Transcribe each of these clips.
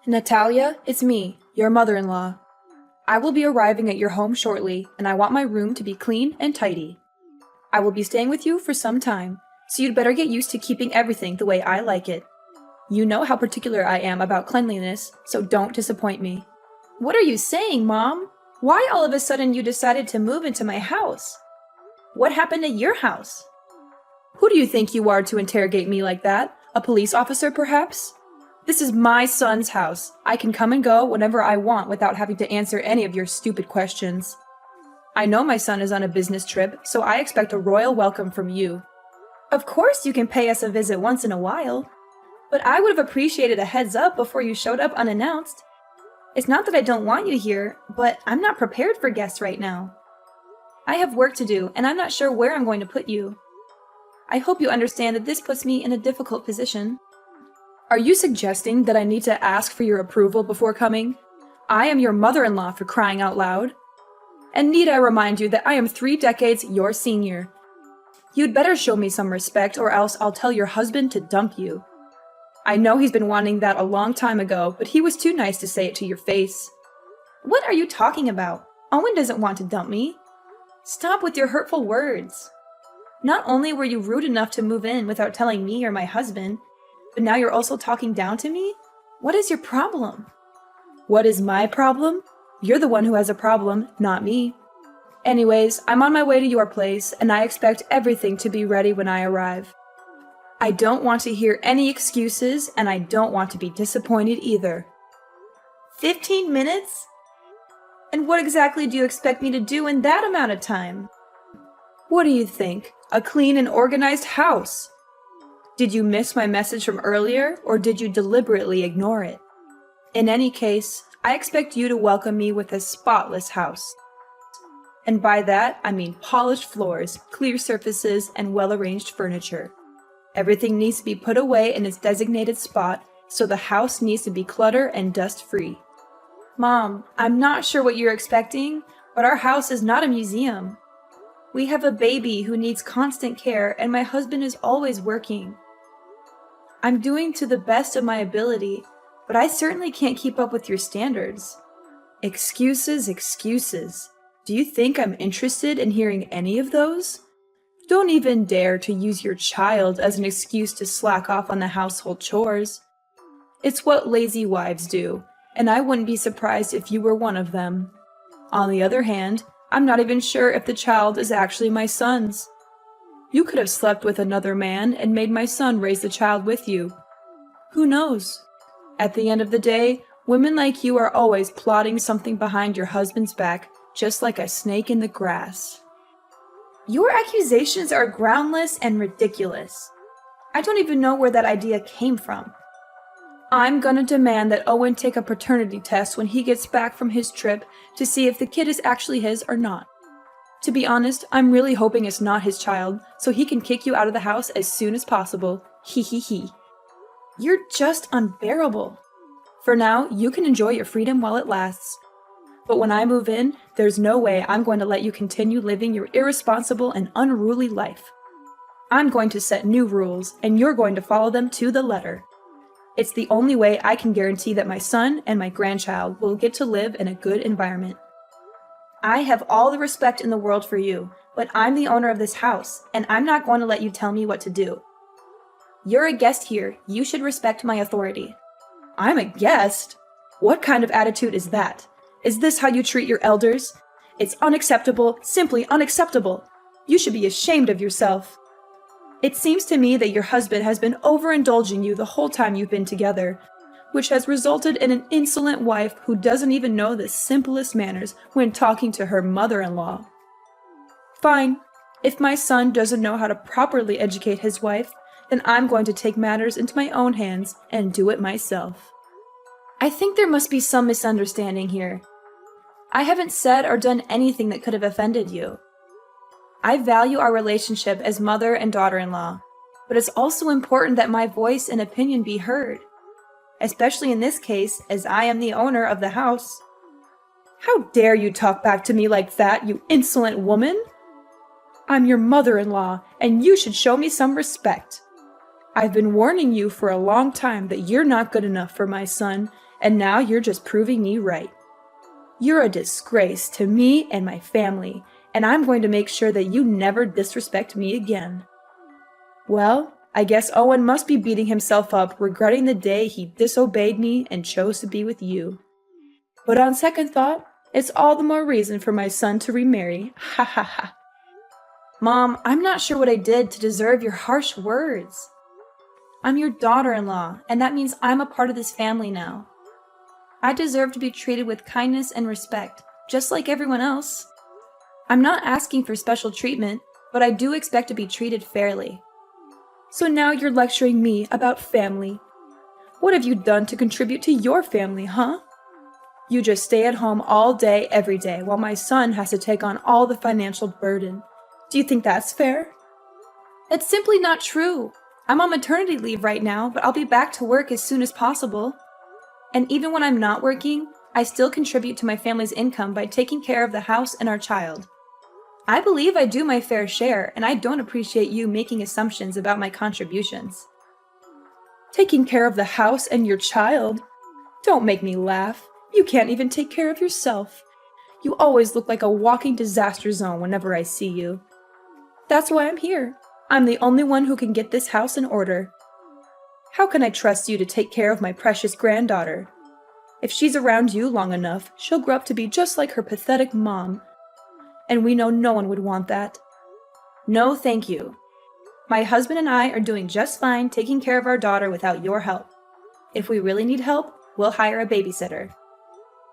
Natalia, it's me, your mother-in-law. I will be arriving at your home shortly, and I want my room to be clean and tidy. I will be staying with you for some time, so you'd better get used to keeping everything the way I like it. You know how particular I am about cleanliness, so don't disappoint me. What are you saying, Mom? Why all of a sudden you decided to move into my house? What happened at your house? Who do you think you are to interrogate me like that? A police officer, perhaps? This is my son's house. I can come and go whenever I want without having to answer any of your stupid questions. I know my son is on a business trip, so I expect a royal welcome from you. Of course you can pay us a visit once in a while, but I would have appreciated a heads up before you showed up unannounced. It's not that I don't want you here, but I'm not prepared for guests right now. I have work to do, and I'm not sure where I'm going to put you. I hope you understand that this puts me in a difficult position. Are you suggesting that I need to ask for your approval before coming? I am your mother-in-law, for crying out loud. And need I remind you that I am 3 decades your senior? You'd better show me some respect, or else I'll tell your husband to dump you. I know he's been wanting that a long time ago, but he was too nice to say it to your face. What are you talking about? Owen doesn't want to dump me. Stop with your hurtful words. Not only were you rude enough to move in without telling me or my husband, but now you're also talking down to me? What is your problem? What is my problem? You're the one who has a problem, not me. Anyways, I'm on my way to your place, and I expect everything to be ready when I arrive. I don't want to hear any excuses, and I don't want to be disappointed either. 15 minutes? And what exactly do you expect me to do in that amount of time? What do you think? A clean and organized house? Did you miss my message from earlier, or did you deliberately ignore it? In any case, I expect you to welcome me with a spotless house. And by that, I mean polished floors, clear surfaces, and well-arranged furniture. Everything needs to be put away in its designated spot, so the house needs to be clutter and dust-free. Mom, I'm not sure what you're expecting, but our house is not a museum. We have a baby who needs constant care, and my husband is always working. I'm doing to the best of my ability, but I certainly can't keep up with your standards. Excuses, excuses. Do you think I'm interested in hearing any of those? Don't even dare to use your child as an excuse to slack off on the household chores. It's what lazy wives do, and I wouldn't be surprised if you were one of them. On the other hand, I'm not even sure if the child is actually my son's. You could have slept with another man and made my son raise the child with you. Who knows? At the end of the day, women like you are always plotting something behind your husband's back, just like a snake in the grass. Your accusations are groundless and ridiculous. I don't even know where that idea came from. I'm gonna demand that Owen take a paternity test when he gets back from his trip to see if the kid is actually his or not. To be honest, I'm really hoping it's not his child, so he can kick you out of the house as soon as possible. Hee hee hee. You're just unbearable. For now, you can enjoy your freedom while it lasts. But when I move in, there's no way I'm going to let you continue living your irresponsible and unruly life. I'm going to set new rules, and you're going to follow them to the letter. It's the only way I can guarantee that my son and my grandchild will get to live in a good environment. I have all the respect in the world for you, but I'm the owner of this house, and I'm not going to let you tell me what to do. You're a guest here. You should respect my authority. I'm a guest? What kind of attitude is that? Is this how you treat your elders? It's unacceptable, simply unacceptable. You should be ashamed of yourself. It seems to me that your husband has been overindulging you the whole time you've been together, which has resulted in an insolent wife who doesn't even know the simplest manners when talking to her mother-in-law. Fine. If my son doesn't know how to properly educate his wife, then I'm going to take matters into my own hands and do it myself. I think there must be some misunderstanding here. I haven't said or done anything that could have offended you. I value our relationship as mother and daughter-in-law, but it's also important that my voice and opinion be heard, especially in this case, as I am the owner of the house. How dare you talk back to me like that, you insolent woman? I'm your mother-in-law, and you should show me some respect. I've been warning you for a long time that you're not good enough for my son, and now you're just proving me right. You're a disgrace to me and my family, and I'm going to make sure that you never disrespect me again. Well, I guess Owen must be beating himself up, regretting the day he disobeyed me and chose to be with you. But on second thought, it's all the more reason for my son to remarry. Ha ha ha. Mom, I'm not sure what I did to deserve your harsh words. I'm your daughter-in-law, and that means I'm a part of this family now. I deserve to be treated with kindness and respect, just like everyone else. I'm not asking for special treatment, but I do expect to be treated fairly. So now you're lecturing me about family. What have you done to contribute to your family, huh? You just stay at home all day, every day, while my son has to take on all the financial burden. Do you think that's fair? It's simply not true. I'm on maternity leave right now, but I'll be back to work as soon as possible. And even when I'm not working, I still contribute to my family's income by taking care of the house and our child. I believe I do my fair share, and I don't appreciate you making assumptions about my contributions. Taking care of the house and your child? Don't make me laugh. You can't even take care of yourself. You always look like a walking disaster zone whenever I see you. That's why I'm here. I'm the only one who can get this house in order. How can I trust you to take care of my precious granddaughter? If she's around you long enough, she'll grow up to be just like her pathetic mom. And we know no one would want that. No, thank you. My husband and I are doing just fine taking care of our daughter without your help. If we really need help, we'll hire a babysitter.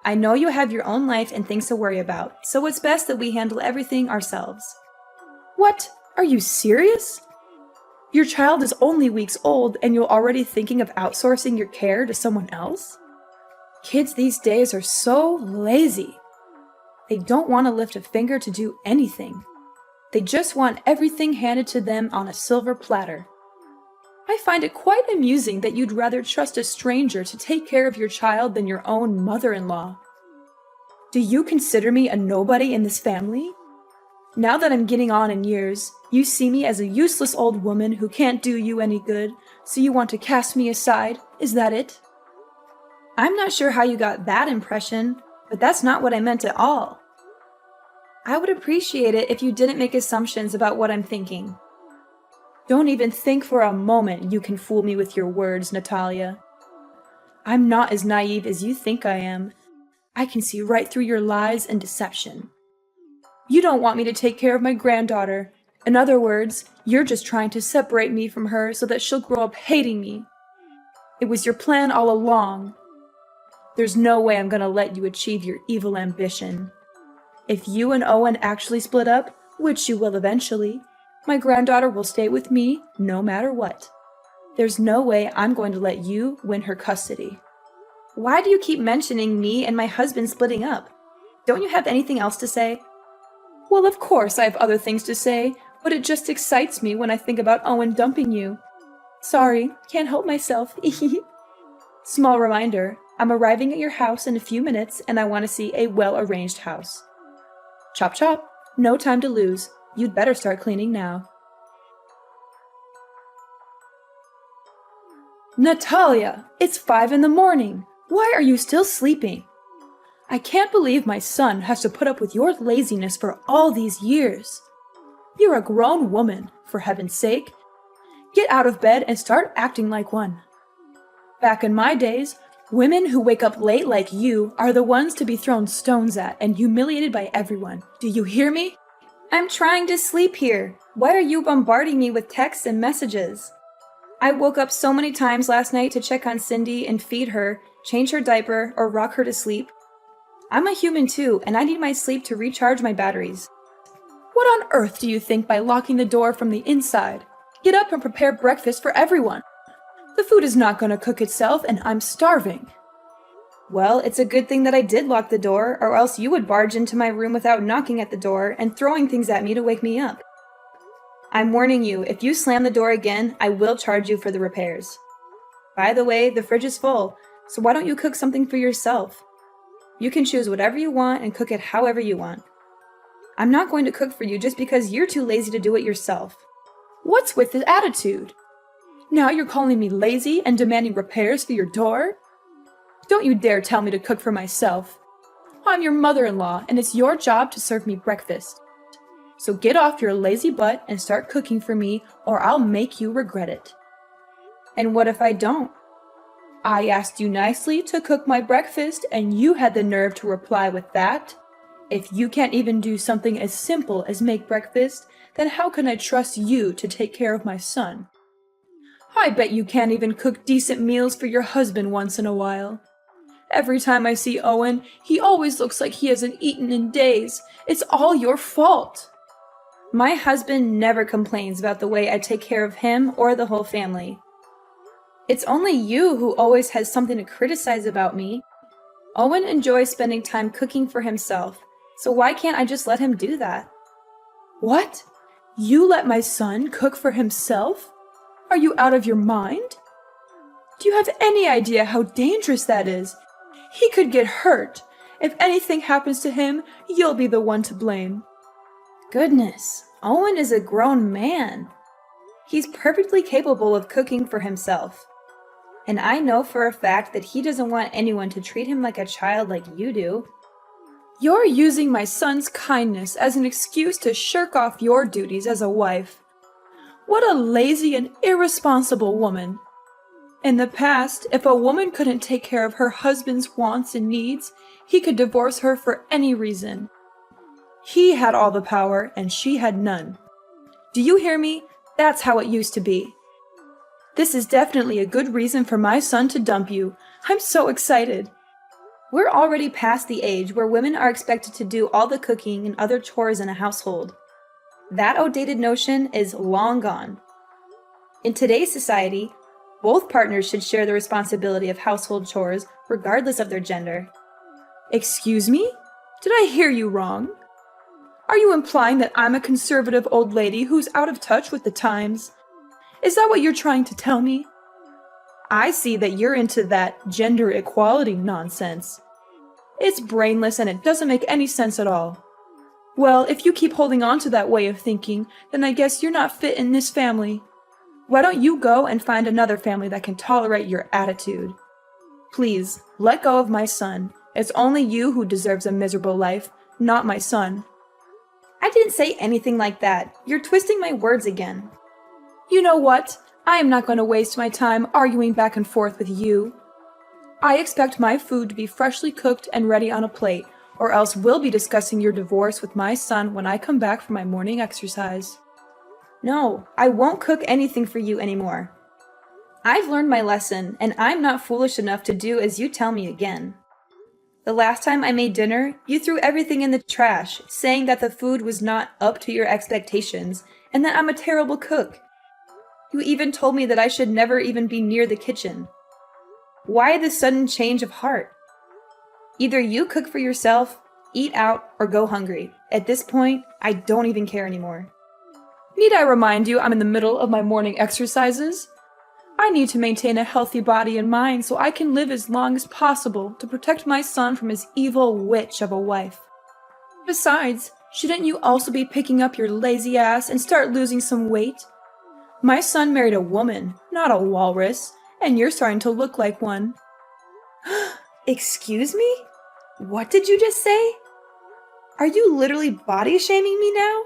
I know you have your own life and things to worry about, so it's best that we handle everything ourselves. What? Are you serious? Your child is only weeks old and you're already thinking of outsourcing your care to someone else? Kids these days are so lazy. They don't want to lift a finger to do anything. They just want everything handed to them on a silver platter. I find it quite amusing that you'd rather trust a stranger to take care of your child than your own mother-in-law. Do you consider me a nobody in this family? Now that I'm getting on in years, you see me as a useless old woman who can't do you any good, so you want to cast me aside, is that it? I'm not sure how you got that impression, but that's not what I meant at all. I would appreciate it if you didn't make assumptions about what I'm thinking. Don't even think for a moment you can fool me with your words, Natalia. I'm not as naive as you think I am. I can see right through your lies and deception. You don't want me to take care of my granddaughter. In other words, you're just trying to separate me from her so that she'll grow up hating me. It was your plan all along. There's no way I'm gonna let you achieve your evil ambition. If you and Owen actually split up, which you will eventually, my granddaughter will stay with me no matter what. There's no way I'm going to let you win her custody. Why do you keep mentioning me and my husband splitting up? Don't you have anything else to say? Well, of course I have other things to say, but it just excites me when I think about Owen dumping you. Sorry, can't help myself. Small reminder, I'm arriving at your house in a few minutes and I want to see a well-arranged house. Chop chop, no time to lose. You'd better start cleaning now. Natalia, it's 5 a.m. Why are you still sleeping? I can't believe my son has to put up with your laziness for all these years. You're a grown woman, for heaven's sake. Get out of bed and start acting like one. Back in my days, women who wake up late like you are the ones to be thrown stones at and humiliated by everyone. Do you hear me? I'm trying to sleep here. Why are you bombarding me with texts and messages? I woke up so many times last night to check on Cindy and feed her, change her diaper, or rock her to sleep. I'm a human too, and I need my sleep to recharge my batteries. What on earth do you think by locking the door from the inside? Get up and prepare breakfast for everyone. The food is not going to cook itself, and I'm starving. Well, it's a good thing that I did lock the door, or else you would barge into my room without knocking at the door and throwing things at me to wake me up. I'm warning you, if you slam the door again, I will charge you for the repairs. By the way, the fridge is full, so why don't you cook something for yourself? You can choose whatever you want and cook it however you want. I'm not going to cook for you just because you're too lazy to do it yourself. What's with the attitude? Now you're calling me lazy and demanding repairs for your door? Don't you dare tell me to cook for myself. I'm your mother-in-law, and it's your job to serve me breakfast. So get off your lazy butt and start cooking for me, or I'll make you regret it. And what if I don't? I asked you nicely to cook my breakfast, and you had the nerve to reply with that? If you can't even do something as simple as make breakfast, then how can I trust you to take care of my son? I bet you can't even cook decent meals for your husband once in a while. Every time I see Owen, he always looks like he hasn't eaten in days. It's all your fault. My husband never complains about the way I take care of him or the whole family. It's only you who always has something to criticize about me. Owen enjoys spending time cooking for himself, so why can't I just let him do that? What? You let my son cook for himself? Are you out of your mind? Do you have any idea how dangerous that is? He could get hurt. If anything happens to him, you'll be the one to blame. Goodness, Owen is a grown man. He's perfectly capable of cooking for himself. And I know for a fact that he doesn't want anyone to treat him like a child like you do. You're using my son's kindness as an excuse to shirk off your duties as a wife. What a lazy and irresponsible woman. In the past, if a woman couldn't take care of her husband's wants and needs, he could divorce her for any reason. He had all the power and she had none. Do you hear me? That's how it used to be. This is definitely a good reason for my son to dump you. I'm so excited. We're already past the age where women are expected to do all the cooking and other chores in a household. That outdated notion is long gone. In today's society, both partners should share the responsibility of household chores regardless of their gender. Excuse me? Did I hear you wrong? Are you implying that I'm a conservative old lady who's out of touch with the times? Is that what you're trying to tell me? I see that you're into that gender equality nonsense. It's brainless and it doesn't make any sense at all. Well, if you keep holding on to that way of thinking, then I guess you're not fit in this family. Why don't you go and find another family that can tolerate your attitude? Please, let go of my son. It's only you who deserves a miserable life, not my son. I didn't say anything like that. You're twisting my words again. You know what? I am not going to waste my time arguing back and forth with you. I expect my food to be freshly cooked and ready on a plate, or else we'll be discussing your divorce with my son when I come back from my morning exercise. No, I won't cook anything for you anymore. I've learned my lesson, and I'm not foolish enough to do as you tell me again. The last time I made dinner, you threw everything in the trash, saying that the food was not up to your expectations, and that I'm a terrible cook. You even told me that I should never even be near the kitchen. Why this sudden change of heart? Either you cook for yourself, eat out, or go hungry. At this point, I don't even care anymore. Need I remind you I'm in the middle of my morning exercises? I need to maintain a healthy body and mind so I can live as long as possible to protect my son from his evil witch of a wife. Besides, shouldn't you also be picking up your lazy ass and start losing some weight? My son married a woman, not a walrus, and you're starting to look like one. Excuse me? What did you just say? Are you literally body shaming me now?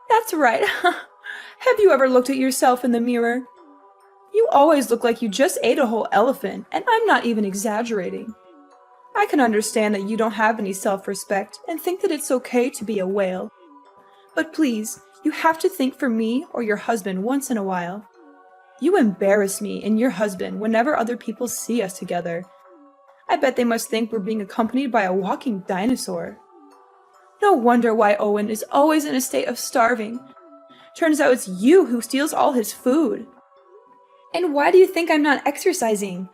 That's right. Have you ever looked at yourself in the mirror? You always look like you just ate a whole elephant, and I'm not even exaggerating. I can understand that you don't have any self-respect and think that it's okay to be a whale. But please, you have to think for me or your husband once in a while. You embarrass me and your husband whenever other people see us together. I bet they must think we're being accompanied by a walking dinosaur. No wonder why Owen is always in a state of starving. Turns out it's you who steals all his food. And why do you think I'm not exercising?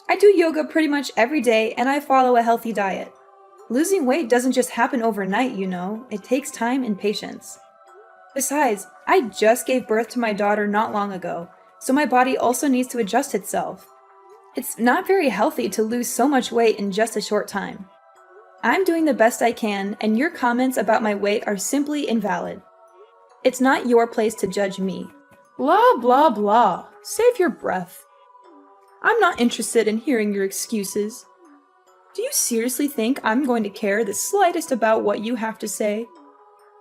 I do yoga pretty much every day and I follow a healthy diet. Losing weight doesn't just happen overnight, you know. It takes time and patience. Besides, I just gave birth to my daughter not long ago, so my body also needs to adjust itself. It's not very healthy to lose so much weight in just a short time. I'm doing the best I can, and your comments about my weight are simply invalid. It's not your place to judge me. Blah, blah, blah. Save your breath. I'm not interested in hearing your excuses. Do you seriously think I'm going to care the slightest about what you have to say?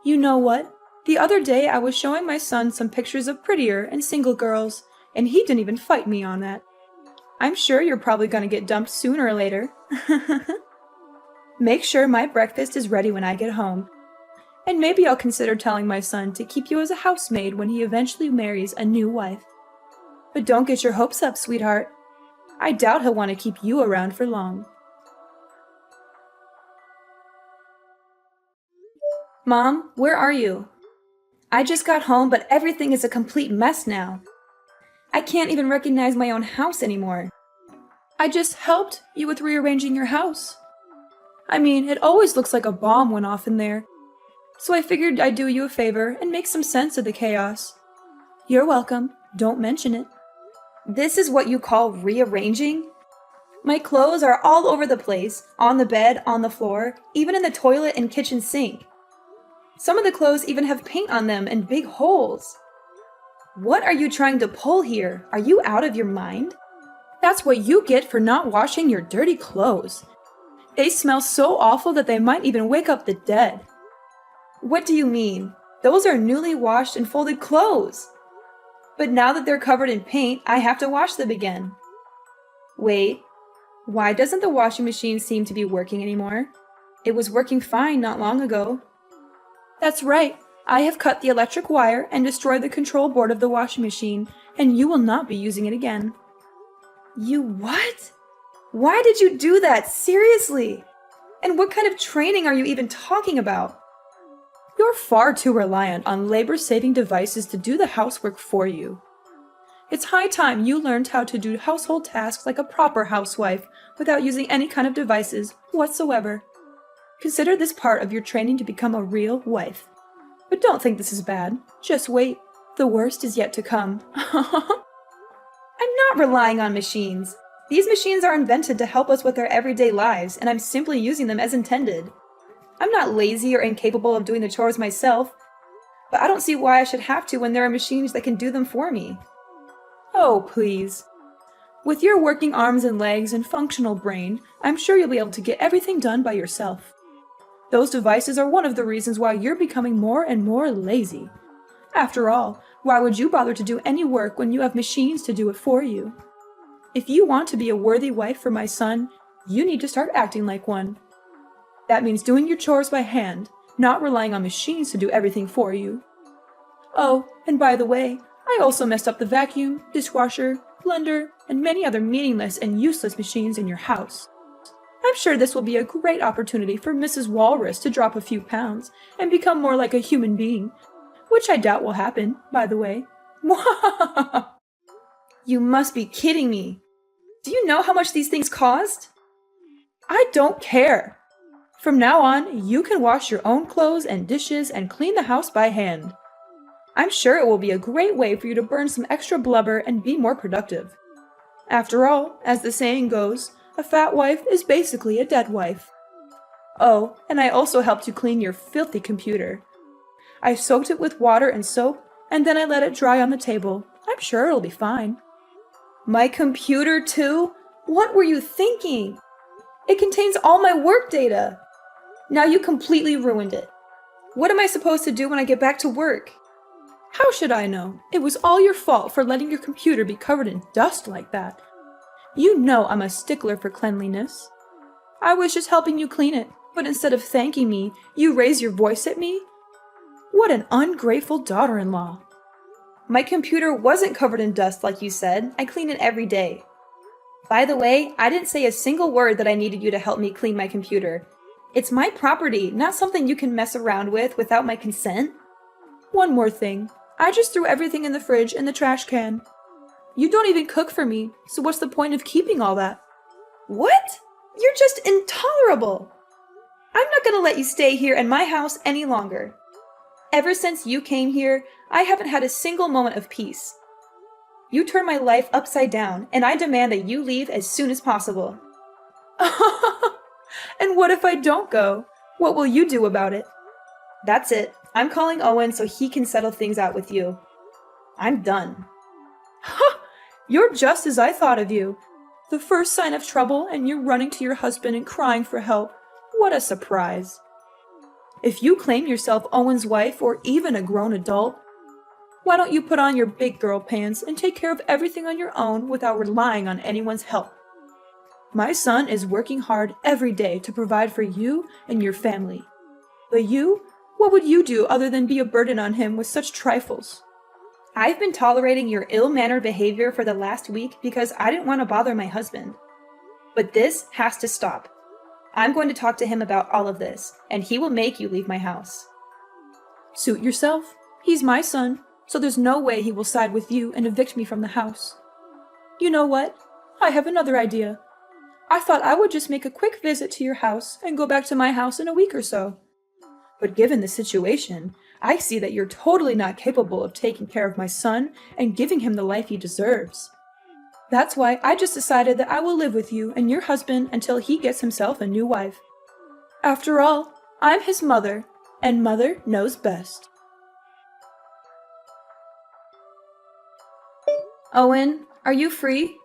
You know what? The other day I was showing my son some pictures of prettier and single girls, and he didn't even fight me on that. I'm sure you're probably going to get dumped sooner or later. Make sure my breakfast is ready when I get home. And maybe I'll consider telling my son to keep you as a housemaid when he eventually marries a new wife. But don't get your hopes up, sweetheart. I doubt he'll want to keep you around for long. Mom, where are you? I just got home, but everything is a complete mess now. I can't even recognize my own house anymore. I just helped you with rearranging your house. I mean, it always looks like a bomb went off in there. So I figured I'd do you a favor and make some sense of the chaos. You're welcome. Don't mention it. This is what you call rearranging? My clothes are all over the place, on the bed, on the floor, even in the toilet and kitchen sink. Some of the clothes even have paint on them and big holes. What are you trying to pull here? Are you out of your mind? That's what you get for not washing your dirty clothes. They smell so awful that they might even wake up the dead. What do you mean? Those are newly washed and folded clothes. But now that they're covered in paint, I have to wash them again. Wait, why doesn't the washing machine seem to be working anymore? It was working fine not long ago. That's right. I have cut the electric wire and destroyed the control board of the washing machine, and you will not be using it again. You what? Why did you do that? Seriously? And what kind of training are you even talking about? You're far too reliant on labor-saving devices to do the housework for you. It's high time you learned how to do household tasks like a proper housewife without using any kind of devices whatsoever. Consider this part of your training to become a real wife. But don't think this is bad. Just wait. The worst is yet to come. I'm not relying on machines. These machines are invented to help us with our everyday lives, and I'm simply using them as intended. I'm not lazy or incapable of doing the chores myself, but I don't see why I should have to when there are machines that can do them for me. Oh, please. With your working arms and legs and functional brain, I'm sure you'll be able to get everything done by yourself. Those devices are one of the reasons why you're becoming more and more lazy. After all, why would you bother to do any work when you have machines to do it for you? If you want to be a worthy wife for my son, you need to start acting like one. That means doing your chores by hand, not relying on machines to do everything for you. Oh, and by the way, I also messed up the vacuum, dishwasher, blender, and many other meaningless and useless machines in your house. I'm sure this will be a great opportunity for Mrs. Walrus to drop a few pounds and become more like a human being, which I doubt will happen, by the way. You must be kidding me. Do you know how much these things cost? I don't care. From now on, you can wash your own clothes and dishes and clean the house by hand. I'm sure it will be a great way for you to burn some extra blubber and be more productive. After all, as the saying goes, a fat wife is basically a dead wife. Oh, and I also helped you clean your filthy computer. I soaked it with water and soap, and then I let it dry on the table. I'm sure it'll be fine. My computer, too? What were you thinking? It contains all my work data. Now you completely ruined it. What am I supposed to do when I get back to work? How should I know? It was all your fault for letting your computer be covered in dust like that. You know I'm a stickler for cleanliness. I was just helping you clean it, but instead of thanking me, you raise your voice at me? What an ungrateful daughter-in-law. My computer wasn't covered in dust like you said. I clean it every day. By the way, I didn't say a single word that I needed you to help me clean my computer. It's my property, not something you can mess around with without my consent. One more thing. I just threw everything in the fridge and the trash can. You don't even cook for me, so what's the point of keeping all that? What? You're just intolerable! I'm not gonna let you stay here in my house any longer. Ever since you came here, I haven't had a single moment of peace. You turned my life upside down, and I demand that you leave as soon as possible. And what if I don't go? What will you do about it? That's it. I'm calling Owen so he can settle things out with you. I'm done. Ha! You're just as I thought of you. The first sign of trouble and you're running to your husband and crying for help. What a surprise. If you claim yourself Owen's wife or even a grown adult, why don't you put on your big girl pants and take care of everything on your own without relying on anyone's help? My son is working hard every day to provide for you and your family. But you, what would you do other than be a burden on him with such trifles? I've been tolerating your ill-mannered behavior for the last week because I didn't want to bother my husband. But this has to stop. I'm going to talk to him about all of this, and he will make you leave my house. Suit yourself. He's my son, so there's no way he will side with you and evict me from the house. You know what? I have another idea. I thought I would just make a quick visit to your house and go back to my house in a week or so. But given the situation, I see that you're totally not capable of taking care of my son and giving him the life he deserves. That's why I just decided that I will live with you and your husband until he gets himself a new wife. After all, I'm his mother, and mother knows best. Owen, are you free?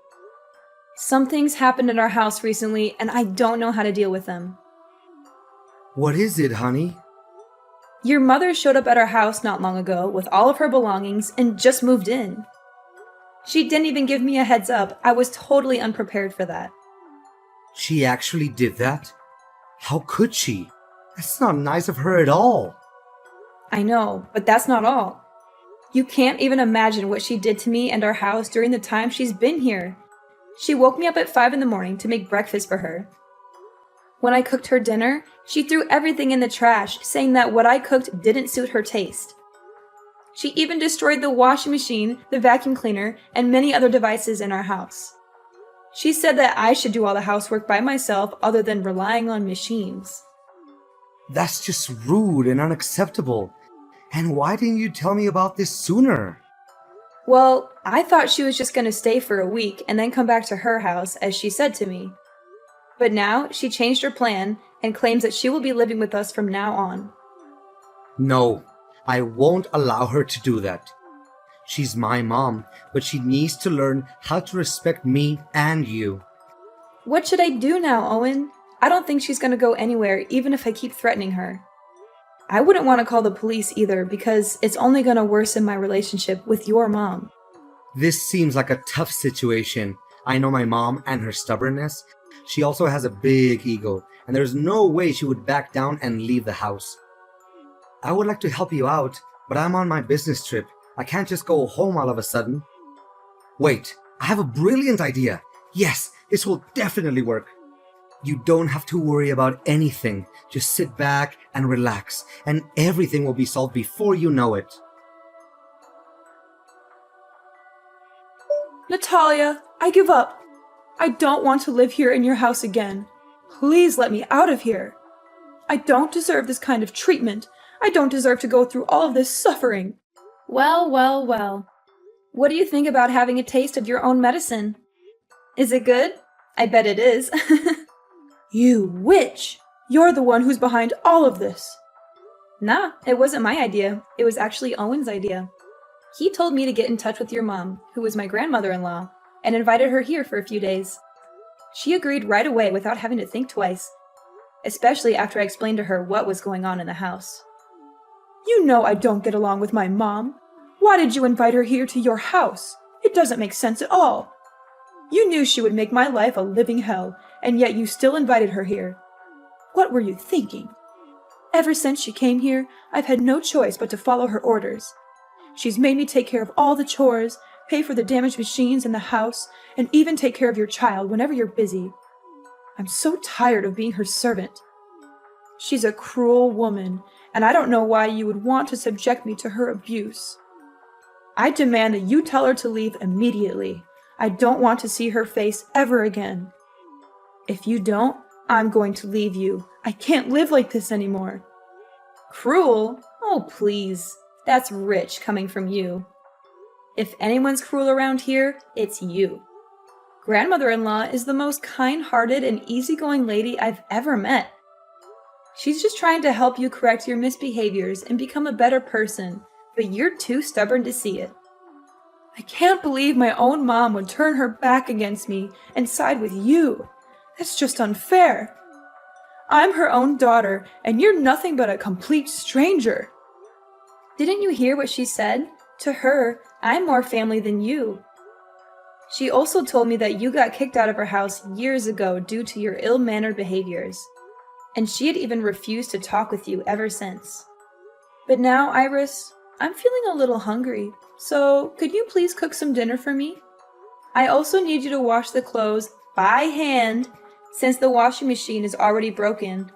Something's happened in our house recently, and I don't know how to deal with them. What is it, honey? Your mother showed up at our house not long ago with all of her belongings and just moved in. She didn't even give me a heads up. I was totally unprepared for that. She actually did that? How could she? That's not nice of her at all. I know, but that's not all. You can't even imagine what she did to me and our house during the time she's been here. She woke me up at 5 in the morning to make breakfast for her. When I cooked her dinner, she threw everything in the trash, saying that what I cooked didn't suit her taste. She even destroyed the washing machine, the vacuum cleaner, and many other devices in our house. She said that I should do all the housework by myself other than relying on machines. That's just rude and unacceptable. And why didn't you tell me about this sooner? Well, I thought she was just going to stay for a week and then come back to her house, as she said to me. But now she changed her plan and claims that she will be living with us from now on. No, I won't allow her to do that. She's my mom, but she needs to learn how to respect me and you. What should I do now, Owen? I don't think she's going to go anywhere, even if I keep threatening her. I wouldn't want to call the police either, because it's only going to worsen my relationship with your mom. This seems like a tough situation. I know my mom and her stubbornness. She also has a big ego, and there's no way she would back down and leave the house. I would like to help you out, but I'm on my business trip. I can't just go home all of a sudden. Wait, I have a brilliant idea. Yes, this will definitely work. You don't have to worry about anything. Just sit back and relax, and everything will be solved before you know it. Natalia, I give up. I don't want to live here in your house again. Please let me out of here. I don't deserve this kind of treatment. I don't deserve to go through all of this suffering. Well, well, well. What do you think about having a taste of your own medicine? Is it good? I bet it is. You witch! You're the one who's behind all of this. Nah, it wasn't my idea. It was actually Owen's idea. He told me to get in touch with your mom, who was my grandmother-in-law, and invited her here for a few days. She agreed right away without having to think twice, especially after I explained to her what was going on in the house. You know I don't get along with my mom. Why did you invite her here to your house? It doesn't make sense at all. You knew she would make my life a living hell, and yet you still invited her here. What were you thinking? Ever since she came here, I've had no choice but to follow her orders. She's made me take care of all the chores, pay for the damaged machines in the house, and even take care of your child whenever you're busy. I'm so tired of being her servant. She's a cruel woman, and I don't know why you would want to subject me to her abuse. I demand that you tell her to leave immediately. I don't want to see her face ever again. If you don't, I'm going to leave you. I can't live like this anymore. Cruel? Oh, please. That's rich coming from you. If anyone's cruel around here, it's you. Grandmother-in-law is the most kind-hearted and easygoing lady I've ever met. She's just trying to help you correct your misbehaviors and become a better person, but you're too stubborn to see it. I can't believe my own mom would turn her back against me and side with you. That's just unfair. I'm her own daughter, and you're nothing but a complete stranger. Didn't you hear what she said? To her, I'm more family than you. She also told me that you got kicked out of her house years ago due to your ill-mannered behaviors, and she had even refused to talk with you ever since. But now, Iris, I'm feeling a little hungry, so could you please cook some dinner for me? I also need you to wash the clothes by hand since the washing machine is already broken.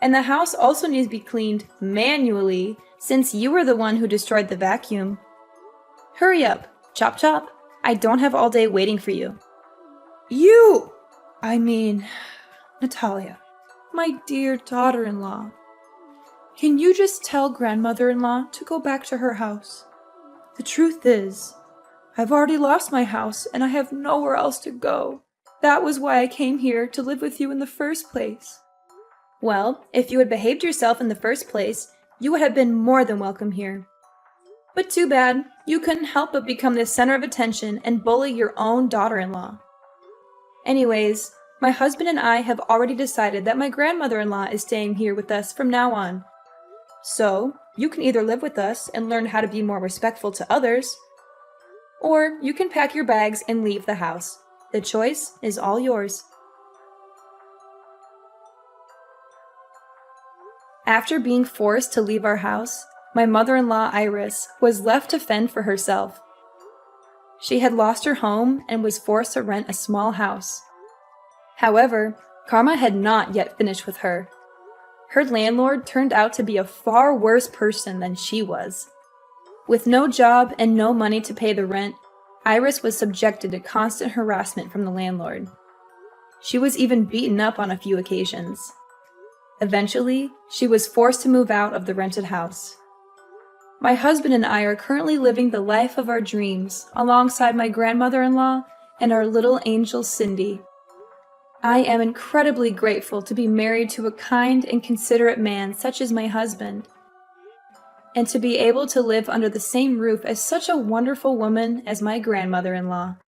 And the house also needs to be cleaned manually since you were the one who destroyed the vacuum. Hurry up, chop chop. I don't have all day waiting for you. Natalia, my dear daughter-in-law. Can you just tell grandmother-in-law to go back to her house? The truth is, I've already lost my house and I have nowhere else to go. That was why I came here to live with you in the first place. Well, if you had behaved yourself in the first place, you would have been more than welcome here. But too bad, you couldn't help but become the center of attention and bully your own daughter-in-law. Anyways, my husband and I have already decided that my grandmother-in-law is staying here with us from now on. So, you can either live with us and learn how to be more respectful to others, or you can pack your bags and leave the house. The choice is all yours. After being forced to leave our house, my mother-in-law Iris was left to fend for herself. She had lost her home and was forced to rent a small house. However, karma had not yet finished with her. Her landlord turned out to be a far worse person than she was. With no job and no money to pay the rent, Iris was subjected to constant harassment from the landlord. She was even beaten up on a few occasions. Eventually, she was forced to move out of the rented house. My husband and I are currently living the life of our dreams alongside my grandmother-in-law and our little angel Cindy. I am incredibly grateful to be married to a kind and considerate man such as my husband, and to be able to live under the same roof as such a wonderful woman as my grandmother-in-law.